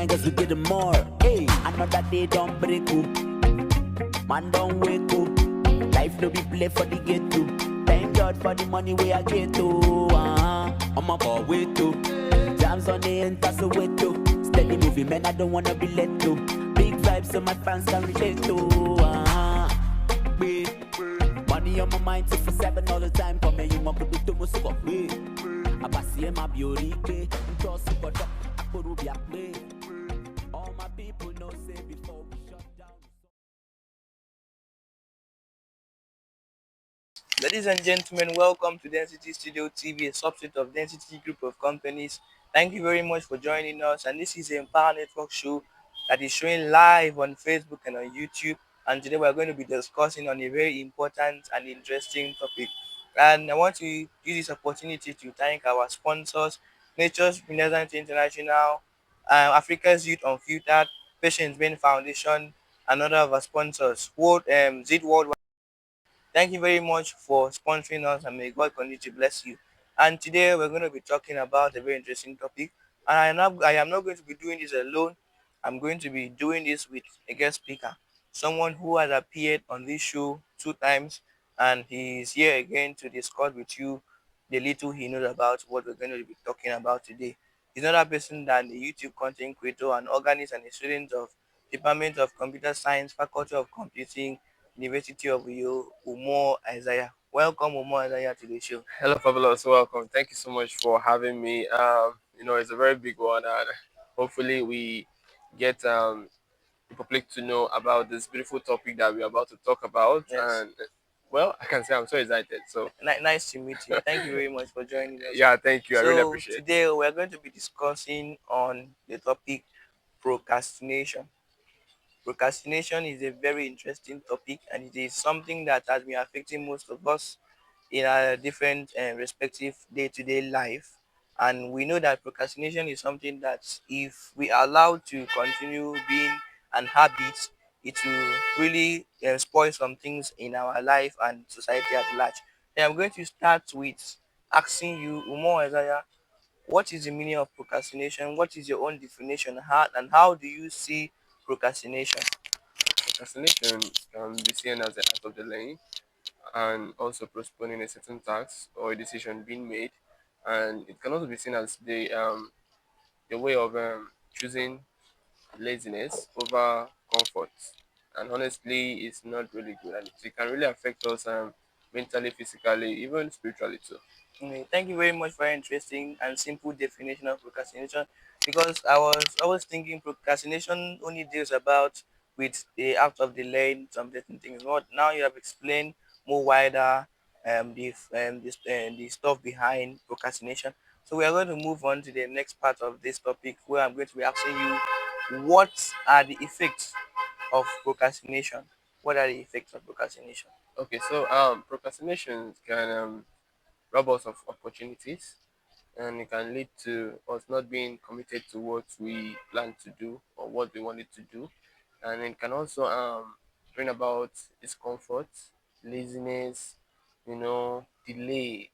Cause we get more. Hey, another day don't break up. Man don't wake up. Life no be play for the get to. Thank God for the money we are get to. I'm a boy wait to. Jams on the enter so wait to. Steady moving man, I don't wanna be let to. Big vibes so my fans can relate to. Money on my mind 2 for 7 all the time. For me you want to do most of it. Abasi my beauty. Just super duck. I put be a play. All my people know say before we shut down. Ladies and gentlemen, welcome to Density Studio TV, a subset of Density Group of Companies. Thank you very much for joining us. And this is the Empower Network show that is showing live on Facebook and on YouTube. And today we're going to be discussing on a very important and interesting topic. And I want to use this opportunity to thank our sponsors, Nature's Renaissance International, Africa's Youth Unfiltered, Patience Brain Foundation, and other of our sponsors, Zid Worldwide. Thank you very much for sponsoring us, and may God continue to bless you. And today we're going to be talking about a very interesting topic. And I am not going to be doing this alone. I'm going to be doing this with a guest speaker, someone who has appeared on this show 2 times, and he is here again to discuss with you the little he knows about what we're going to be talking about today. He's not a person than a YouTube content creator, an organist, and a student of Department of Computer Science, Faculty of Computing, University of Umo Isaiah. Welcome, Umo Isaiah, to the show. Hello, Fabulous. Welcome. Thank you so much for having me. It's a very big one, and hopefully we get the public to know about this beautiful topic that we're about to talk about. Yes. And well, I can say I'm so excited. So Nice to meet you. Thank you very much for joining us. yeah, thank you. I really So appreciate. today we're going to be discussing on the topic procrastination. Procrastination is a very interesting topic, and it is something that has been affecting most of us in our different respective day-to-day life. And we know that procrastination is something that if we are allowed to continue being an habit, it will really spoil some things in our life and society at large. And I'm going to start with asking you, Umo Isaiah, what is the meaning of procrastination? What is your own definition? How do you see procrastination? Procrastination can be seen as the act of delaying and also postponing a certain task or a decision being made, and it can also be seen as the way of choosing laziness over comfort. And honestly, it's not really good, and it can really affect us mentally, physically, even spiritually too. Okay, thank you very much for your interesting and simple definition of procrastination. Because I was thinking procrastination only deals about with the act of delaying some certain things. But now you have explained more wider the stuff behind procrastination. So we are going to move on to the next part of this topic, where I'm going to be asking you, what are the effects of procrastination? What are the effects of procrastination? Okay, so procrastination can rob us of opportunities, and it can lead to us not being committed to what we plan to do or what we wanted to do, and it can also bring about discomfort, laziness, delay,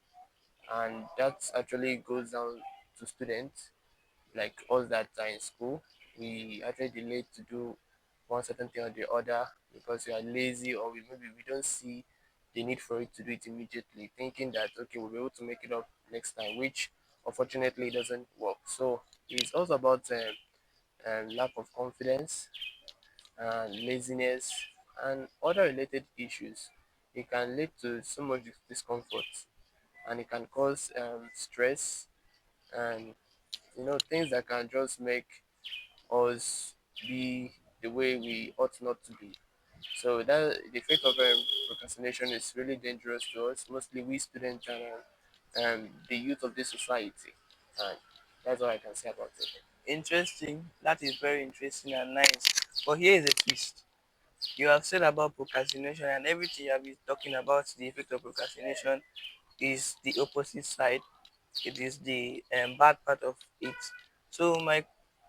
and that actually goes down to students like us that are in school. We actually delay to do one certain thing or the other because we are lazy, or maybe we don't see the need for it to do it immediately, thinking that okay, we'll be able to make it up next time, which unfortunately doesn't work. So it's also about lack of confidence and laziness and other related issues. It can lead to so much discomfort, and it can cause stress and things that can just make us be the way we ought not to be. So that the effect of procrastination is really dangerous to us, mostly we students and the youth of this society. And that's all I can say about it. Interesting. That is very interesting and nice. But here is a twist. You have said about procrastination, and everything you have been talking about the effect of procrastination is the opposite side. It is the bad part of it. So my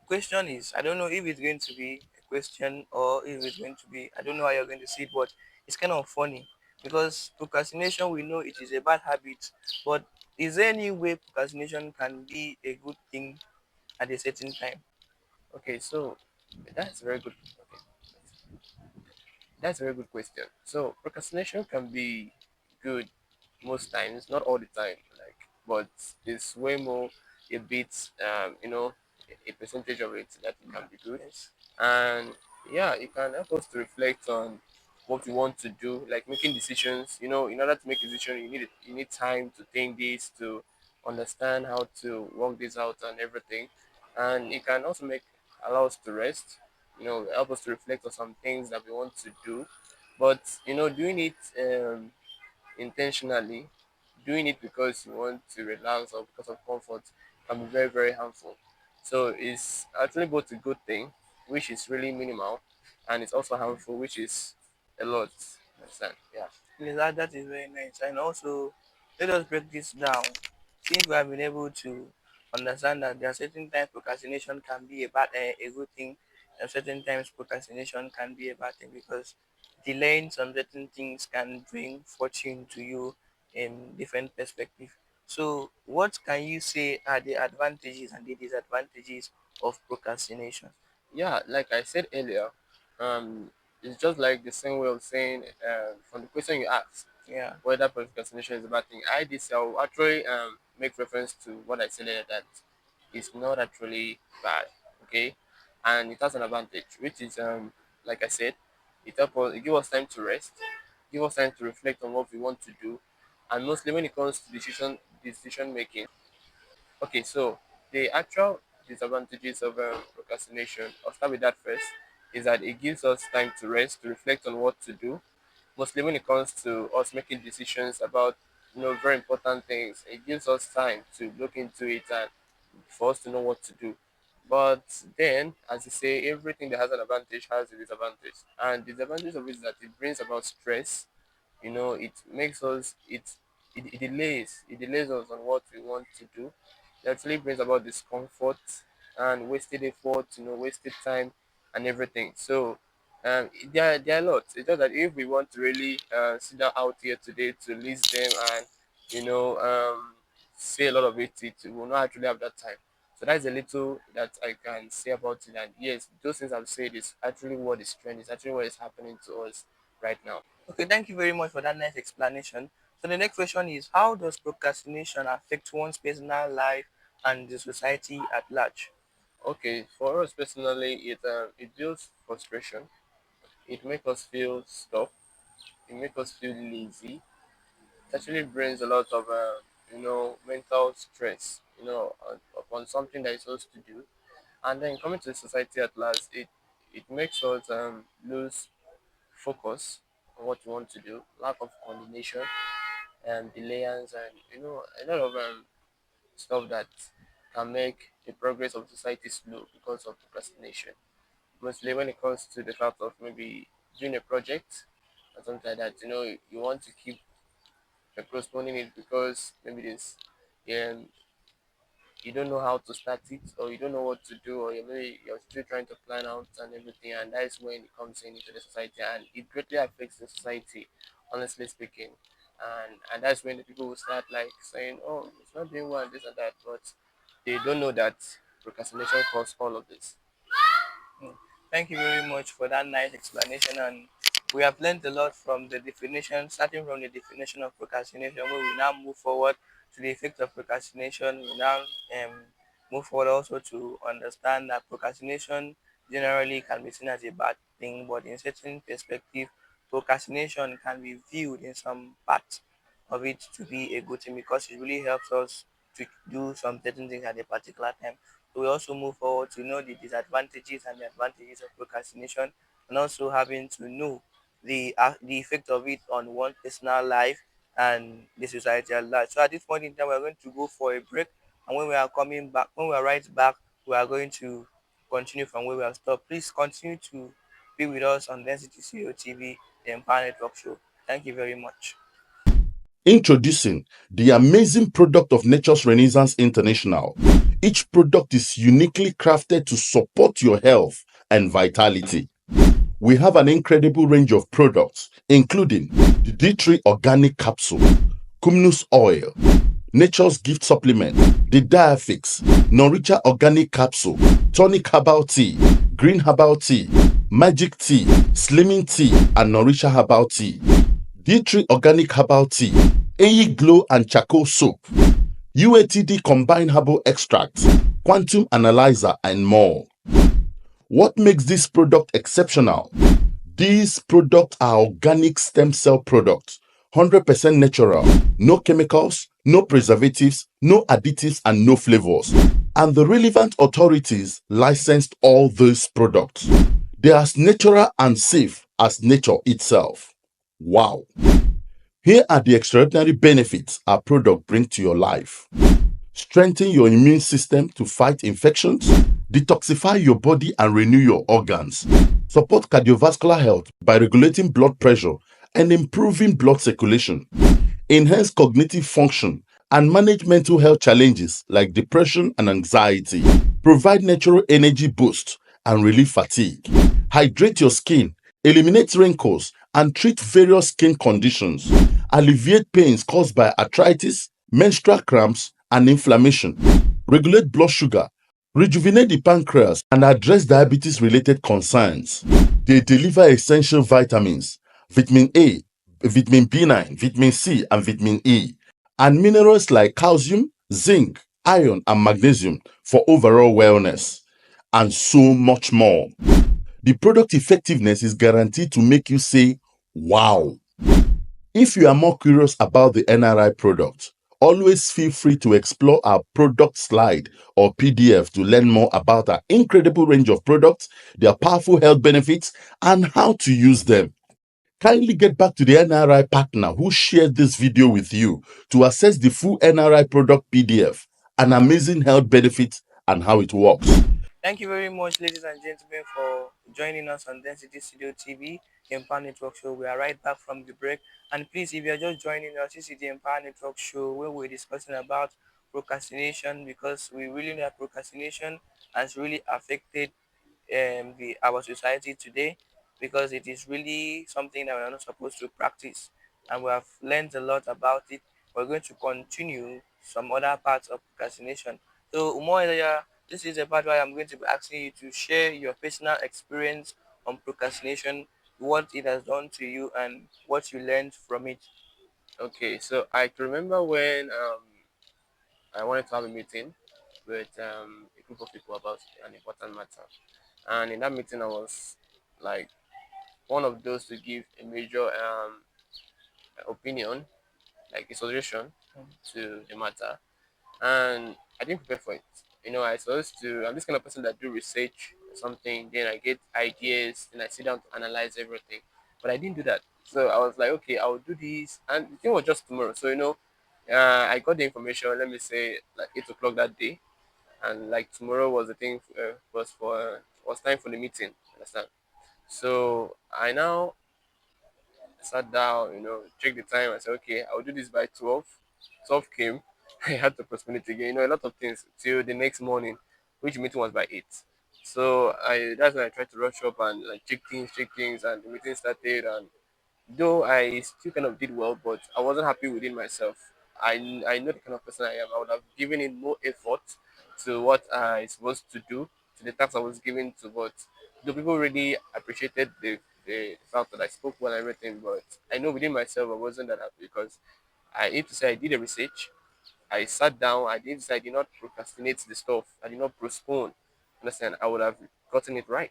question is, I don't know if it's going to be a question or if it's going to be, I don't know how you're going to see it, but it's kind of funny because procrastination, we know it is a bad habit, but is there any way procrastination can be a good thing at a certain time? Okay, so that's a very good. Okay, that's a very good question. So procrastination can be good most times, not all the time, like, but it's way more a bit, a percentage of it that it can be good. Yes. And yeah, it can help us to reflect on what we want to do, like making decisions. In order to make a decision, you need time to think this, to understand how to work this out and everything. And it can also allow us to rest, help us to reflect on some things that we want to do. But doing it intentionally, doing it because you want to relax or because of comfort, can be very, very harmful. So it's actually both a good thing, which is really minimal, and it's also harmful, which is a lot. Understand? Yeah. Yes, that is very nice. And also, let us break this down. Since we have been able to understand that there are certain times procrastination can be a good thing, and certain times procrastination can be a bad thing because delaying some certain things can bring fortune to you in different perspective. So, what can you say are the advantages and the disadvantages of procrastination? Yeah, like I said earlier, um, it's just like the same way of saying, from the question you asked, Yeah. whether procrastination is a bad thing. I will actually make reference to what I said earlier, that it's not actually bad, okay, and it has an advantage, which is, like I said, it give us time to rest, give us time to reflect on what we want to do, and mostly when it comes to decision making. Okay, so the actual disadvantages of procrastination, I'll start with that first, is that it gives us time to rest, to reflect on what to do. Mostly when it comes to us making decisions about very important things, it gives us time to look into it and for us to know what to do. But then, as you say, everything that has an advantage has a disadvantage, and the disadvantage of it is that it brings about stress. It makes us it delays us on what we want to do. It actually brings about discomfort and wasted effort, wasted time and everything. So there are lots. It's just that if we want to really sit down out here today to list them and you know um, say a lot of it will not actually have that time. So that's a little that I can say about it. And yes, those things I've said is actually what is trending. It's actually what is happening to us right now. Okay, thank you very much for that nice explanation. So the next question is, how does procrastination affect one's personal life and the society at large? Okay, for us personally, it builds frustration. It makes us feel stuck. It makes us feel lazy. It actually brings a lot of mental stress, upon something that is supposed to do. And then coming to the society at large, it makes us lose focus on what we want to do, lack of coordination and delayance, and a lot of stuff that can make the progress of society slow because of procrastination. Mostly when it comes to the fact of maybe doing a project or something like that, you want to keep postponing it because maybe this um, you don't know how to start it, or you don't know what to do, or maybe you're still trying to plan out and everything, and that is when it comes in into the society, and it greatly affects the society, honestly speaking. And that's when the people will start like saying, oh, it's not doing well, this and that, but they don't know that procrastination causes all of this. Mm. Thank you very much for that nice explanation. And we have learned a lot from the definition, starting from the definition of procrastination, where we now move forward to the effect of procrastination. We now move forward also to understand that procrastination generally can be seen as a bad thing, but in certain perspective, procrastination can be viewed in some parts of it to be a good thing because it really helps us to do some certain things at a particular time. We also move forward to know the disadvantages and the advantages of procrastination, and also having to know the effect of it on one personal life and the society at large. So at this point in time, we're going to go for a break, and when we are coming back, when we are right back, we are going to continue from where we have stopped. Please continue to be with us on Density CEO TV, the Empower Network Show. Thank you very much. Introducing the amazing product of Nature's Renaissance International. Each product is uniquely crafted to support your health and vitality. We have an incredible range of products, including the D3 Organic Capsule, Cumnus Oil, Nature's Gift Supplement, the Diafix, Noricha Organic Capsule, Tonic Herbal Tea, Green Herbal Tea, Magic Tea, Slimming Tea, and Norisha Herbal Tea, D3 Organic Herbal Tea, AE Glow and Charcoal Soap, UATD Combined Herbal Extract, Quantum Analyzer, and more. What makes this product exceptional? These products are organic stem cell products, 100% natural, no chemicals, no preservatives, no additives, and no flavors. And the relevant authorities licensed all these products. They are as natural and safe as nature itself. Wow. Here are the extraordinary benefits our product brings to your life. Strengthen your immune system to fight infections, detoxify your body and renew your organs, support cardiovascular health by regulating blood pressure and improving blood circulation, enhance cognitive function, and manage mental health challenges like depression and anxiety, provide natural energy boost and relieve fatigue, hydrate your skin, eliminate wrinkles, and treat various skin conditions, alleviate pains caused by arthritis, menstrual cramps, and inflammation, regulate blood sugar, rejuvenate the pancreas, and address diabetes related concerns. They deliver essential vitamins, vitamin A, vitamin B9, vitamin C, and vitamin E, and minerals like calcium, zinc, iron, and magnesium for overall wellness, and so much more. The product effectiveness is guaranteed to make you say, wow. If you are more curious about the NRI product, always feel free to explore our product slide or PDF to learn more about our incredible range of products, their powerful health benefits, and how to use them. Kindly get back to the NRI partner who shared this video with you to access the full NRI product PDF and amazing health benefits and how it works. Thank you very much, ladies and gentlemen, for joining us on Density Studio TV, the Empower Network Show. We are right back from the break. And please, if you're just joining us, this is the Empower Network Show where we're discussing about procrastination, because we really know that procrastination has really affected our society today, because it is really something that we are not supposed to practice, and we have learned a lot about it. We're going to continue some other parts of procrastination. So Umoya, this is a part where I'm going to be asking you to share your personal experience on procrastination, what it has done to you, and what you learned from it. Okay, so I can remember when I wanted to have a meeting with a group of people about an important matter, and in that meeting I was like one of those to give a major opinion, like a suggestion to the matter, and I didn't prepare for it. I supposed to. I'm this kind of person that do research or something. Then I get ideas. Then I sit down to analyze everything. But I didn't do that. So I was like, okay, I'll do this, and the thing was just tomorrow. So I got the information. Let me say like 8 o'clock that day, and like tomorrow was the thing was time for the meeting. Understand? So I now sat down, checked the time. I said, okay, I'll do this by 12. 12 came. I had to postpone it again. A lot of things till the next morning, which meeting was by 8. So that's when I tried to rush up and like check things, and the meeting started. And though I still kind of did well, but I wasn't happy within myself. I know the kind of person I am. I would have given in more effort to what I supposed to do, to the task I was given to. But the people really appreciated the fact that I spoke well and everything. But I know within myself I wasn't that happy, because I need to say I did a research. I sat down. I did not procrastinate the stuff. I did not postpone. Understand? I would have gotten it right.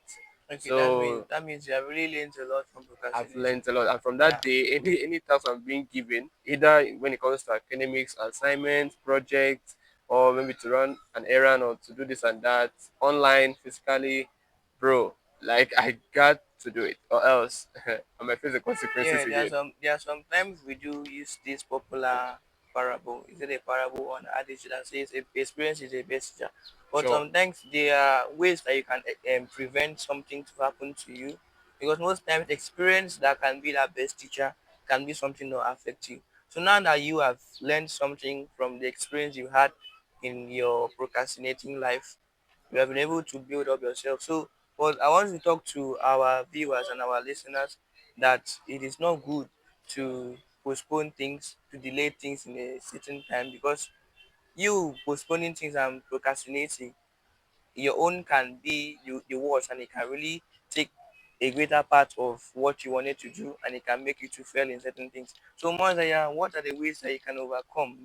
Okay, So that means you have really learned a lot from I've procrastination. learned a lot, and from Yeah. that day, any task I'm being given, either when it comes to academics, assignments, projects, or maybe to run an errand or to do this and that, online, physically, bro, like I got to do it, or else I might face the consequences Yeah, again. there are sometimes we do use this popular parable. Is it a parable or an adage that says experience is a best teacher? But Sure, sometimes there are ways that you can prevent something to happen to you, because most times experience that can be that best teacher can be something that affect you. So now that you have learned something from the experience you had in your procrastinating life, you have been able to build up yourself. So, but I want to talk to our viewers and our listeners that it is not good to postpone things, to delay things in a certain time, because you postponing things and procrastinating, your own can be the worst, and it can really take a greater part of what you wanted to do, and it can make you to fail in certain things. So Monzaya, what are the ways that you can overcome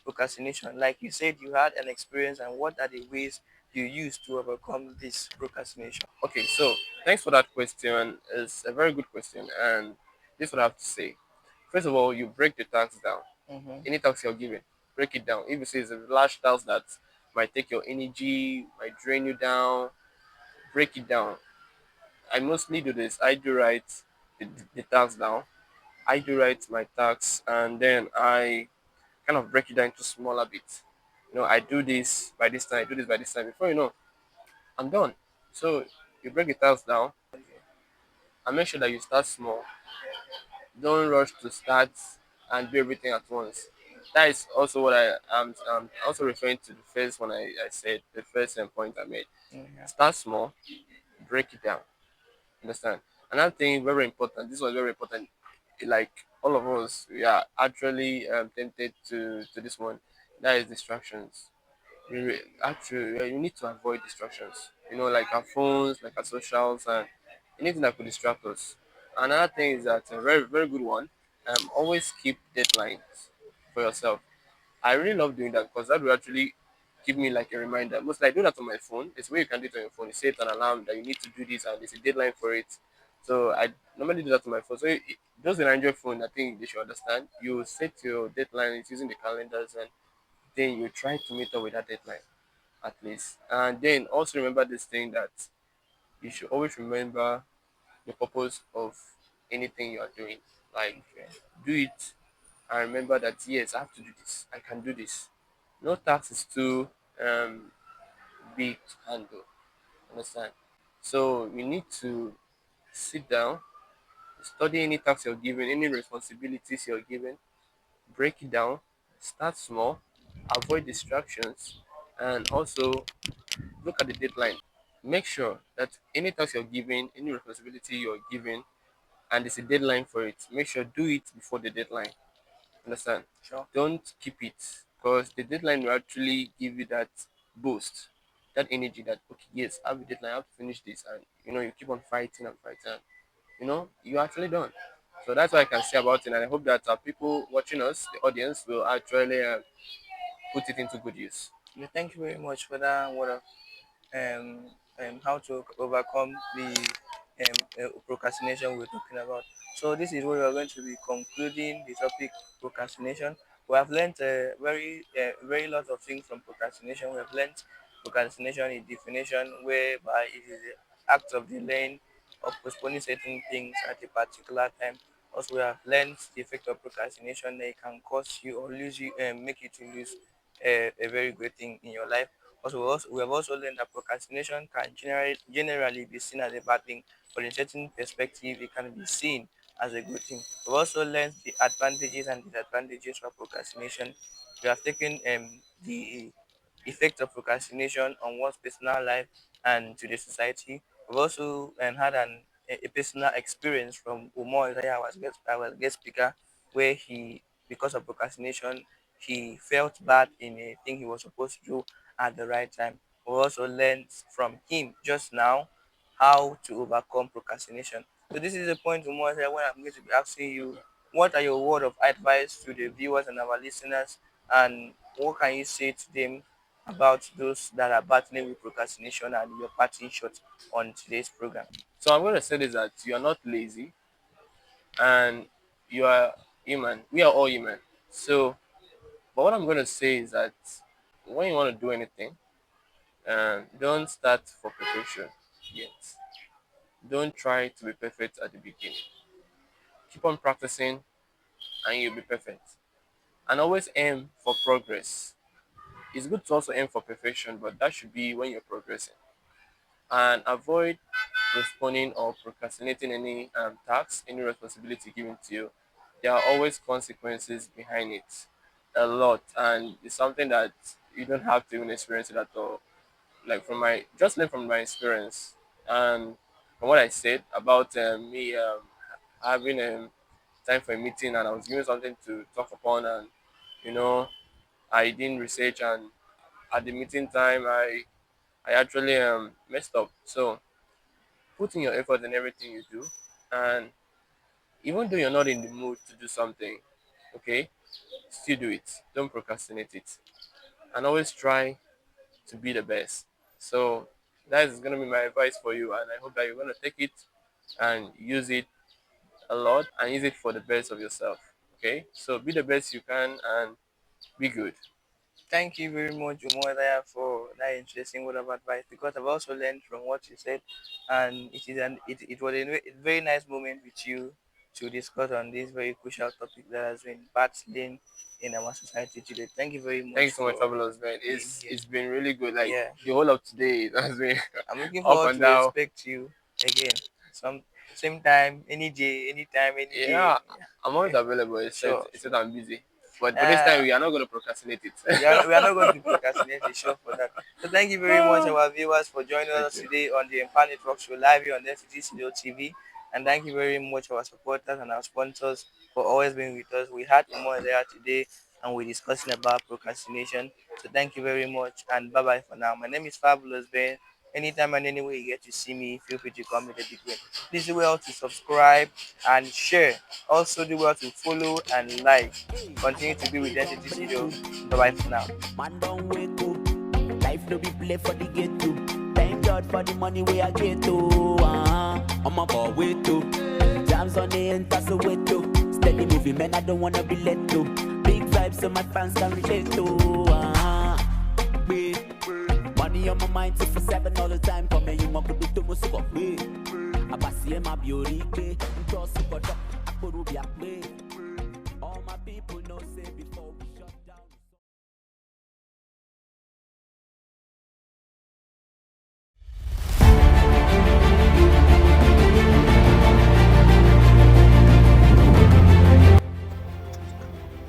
procrastination? Like you said, you had an experience, and what are the ways you use to overcome this procrastination? Okay, so thanks for that question. It's a very good question, and this is what I have to say. First of all, you break the task down. Mm-hmm. Any task you're given, break it down. If you say it's a large task that might take your energy, might drain you down, break it down. I mostly do this. I do write the task down. I do write my tasks, and then I kind of break it down into smaller bits. I do this by this time, I do this by this time. Before you know, I'm done. So you break the task down and make sure that you start small. Don't rush to start and do everything at once. That is also what I am also referring to the first one I said, the first point I made. Yeah. Start small, break it down. Understand? Another thing very important, this was very important, like all of us, we are actually tempted to this one. That is distractions. Actually, you need to avoid distractions. Like our phones, like our socials, and anything that could distract us. Another thing is that a very very good one. Always keep deadlines for yourself. I really love doing that because that will actually give me like a reminder. Most I do that on my phone. It's where you can do it on your phone. You set an alarm that you need to do this, and there's a deadline for it. So I normally do that on my phone. So those in Android phone, I think they should understand. You set your deadlines using the calendars, and then you try to meet up with that deadline at least. And then also remember this thing that you should always remember the purpose of anything you are doing. Like Okay. do it and remember that yes, I have to do this. I can do this. No task is too um, big to handle. Understand? So you need to sit down, study any task you're given, any responsibilities you're given, break it down, start small, avoid distractions, and also look at the deadline. Make sure that any task you're given, any responsibility you're given, and there's a deadline for it, make sure do it before the deadline. Understand? Sure. Don't keep it because the deadline will actually give you that boost, that energy that okay, yes, I have a deadline, I have to finish this, and you keep on fighting and fighting. And, you're actually done. So that's what I can say about it, and I hope that people watching us, the audience, will actually put it into good use. Yeah, thank you very much for that word of how to overcome the procrastination we're talking about. So this is where we are going to be concluding the topic procrastination. We have learned very lot of things from procrastination. We have learned procrastination is definition whereby it is the act of delaying or postponing certain things at a particular time. Also, we have learned the effect of procrastination that it can cause you or lose you, make you to lose a very great thing in your life. Also, we have also learned that procrastination can generally be seen as a bad thing, but in certain perspective, it can be seen as a good thing. We've also learned the advantages and disadvantages of procrastination. We have taken the effect of procrastination on one's personal life and to the society. We've also had a personal experience from Umo Isaiah, our guest speaker, where he, because of procrastination, he felt bad in a thing he was supposed to do at the right time. We also learned from him just now how to overcome procrastination. So this is the point Umo Isaiah, when I'm going to be asking you, what are your word of advice to the viewers and our listeners, and what can you say to them about those that are battling with procrastination and your parting shot on today's program? So I'm going to say this that you are not lazy and you are human. We are all human. So, but what I'm going to say is that when you want to do anything, don't start for perfection yet. Don't try to be perfect at the beginning. Keep on practicing and you'll be perfect. And always aim for progress. It's good to also aim for perfection, but that should be when you're progressing. And avoid postponing or procrastinating any task, any responsibility given to you. There are always consequences behind it, a lot, and it's something that you don't have to even experience it at all. Like from my just learn from my experience and from what I said about me having time for a meeting and I was given something to talk upon, and you know, I didn't research, and at the meeting time I actually messed up. So put in your effort in everything you do, and even though you're not in the mood to do something, okay, still do it. Don't procrastinate it, and always try to be the best. So that is gonna be my advice for you, and I hope that you're gonna take it and use it a lot and use it for the best of yourself. Okay, so be the best you can and be good. Thank you very much, Umoya, for that interesting word of advice, because I've also learned from what you said, and it was a very nice moment with you to discuss on this very crucial topic that has been battling in our society today. Thank you very Thank much you so much, for Fabulous man. being It's here. it's been really good. Like Yeah, the whole of today, it has been I'm looking up forward and to down. expect you again. Some same time, any day, anytime, any day. Yeah, I'm always available. Except Sure, except sure. I'm busy. But this Uh, time we are not going to procrastinate it. we are not going to procrastinate the show for that. So thank you very much, our viewers, for joining Thank us you. today on the Empower Network Show live here on NCT Studio TV. And thank you very much, our supporters and our sponsors, for always being with us. We had more there today, and we're discussing about procrastination. So thank you very much, and bye bye for now. My name is Fabulous Ben. Anytime and anywhere you get to see me, feel free to comment a big win. Please do well to subscribe and share. Also do well to follow and like. Continue to be with Density Studio. Bye bye for now. Man don't wake up. Life no be play for the get to. Thank God for the money we I get to. I'm a boy wait to. Jams on the enter so wait to. Steady moving man I don't wanna be let to. Big vibes so my fans can relate to. Money on my mind 2-7 all the time. Come here you ma kudu to musu ko pe. Abasi ma biori pe. Nto su ko do. Akporu bi akpe. All my people know say before we shut down.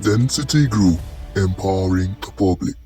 Density Group, empowering the public.